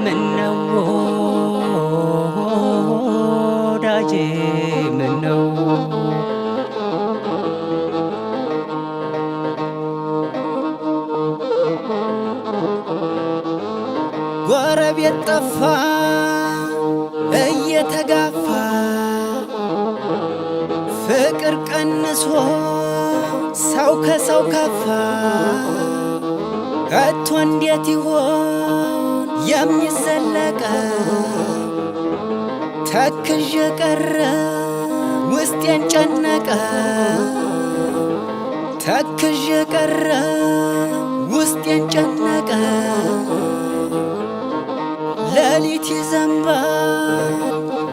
ምነው ወዳጄ ምነው ጎረቤት ጠፋ እየተጋፋ ፍቅር ቀንሶ ሰው ከሰው ከፋ ከቶ እንዴት ይሆን የሚዘለቀው ተክዤ ቀረ ውስጤን ጨነቀ ተክዤ ቀረ ውስጤን ጨነቀ ሌሊት ይዘንባል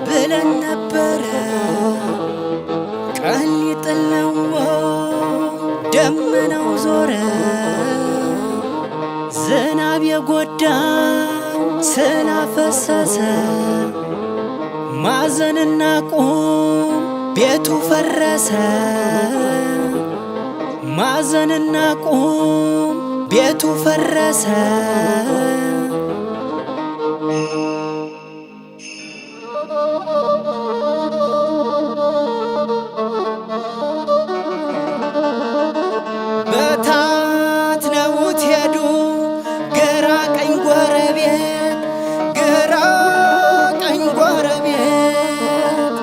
ብለን ነበረ ቀን ሊጥል ነው ደመናው ዞረ ዝናብ የጎዳው ስላፈሰሰ ማዘንና ቁም ቤቱ ፈረሰ ማዘንና ቁም ቤቱ ፈረሰ በታትነውት ሄዱ ግራ ቀኝ ጎረቤት ግራ ቀኝ ጎረቤት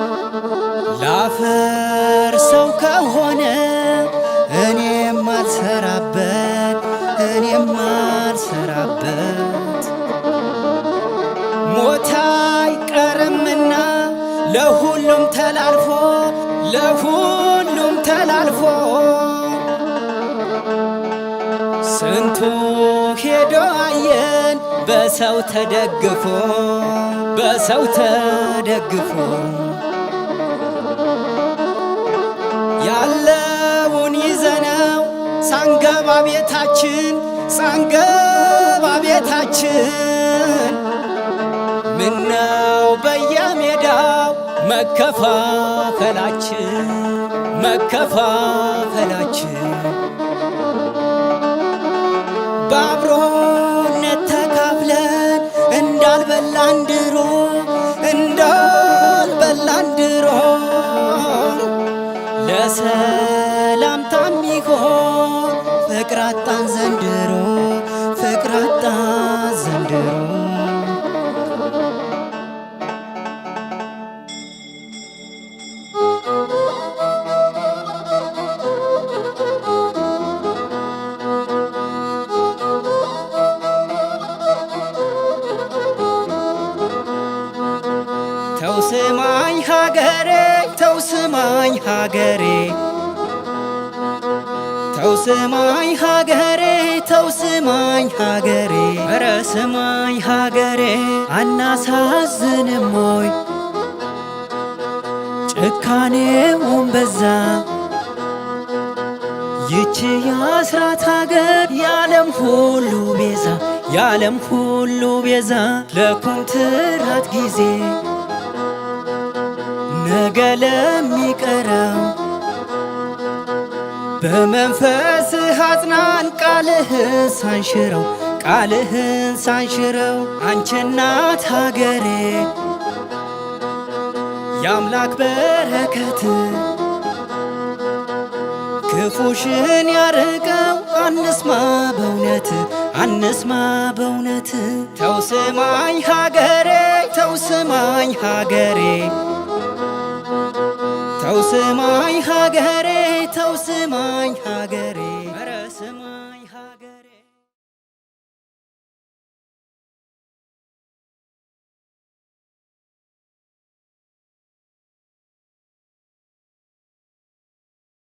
ላፈር ሰው ከሆነ እኔም አልሰራበት እኔም አልሰራበት ሞት አይቀርምና ለሁሉም ተላልፎ ለሁሉም ተላልፎ ስንቱ ሄዶ አየን በሰው ተደግፎ በሰው ተደግፎ ያለውን ይዘነው ሳንገባ ቤታችን ሳንገባ ቤታችን ምነው በየሜዳው መከፋፈላችን መከፋፈላችን በአብሮነት ተካፍለን እንዳልበላን ድሮ እንዳልበላን ድሮ ለሰላምታ ሚሆን ፍቅር አጣን ዘንድሮ ፍቅር አጣን ዘንድሮ ተው ስማኝ ሀገሬ ተው ስማኝ ሀገሬ ተው ስማኝ ሀገሬ ተው ስማኝ ሀገሬ ኧረ ስማኝ ሀገሬ አናሳዝንም ሆይ ጭካኔውን በዛ ይቺ የአስራት ሀገር የዓለም ሁሉ ቤዛ የዓለም ሁሉ ቤዛ ለኮንትራት ጊዜ ነገ ለሚቀረው በመንፈስህ አጽናን ቃልህን ሳንሽረው ቃልህን ሳንሽረው አንቺ እናት ሀገሬ የአምላክ በረከት ክፉሽን ያርቀው አንስማ በእውነት አንስማ በእውነት ተው ስማኝ ሀገሬ ተው ስማኝ ሀገሬ ተው ስማኝ ሀገሬ ተው ስማኝ ሀገሬ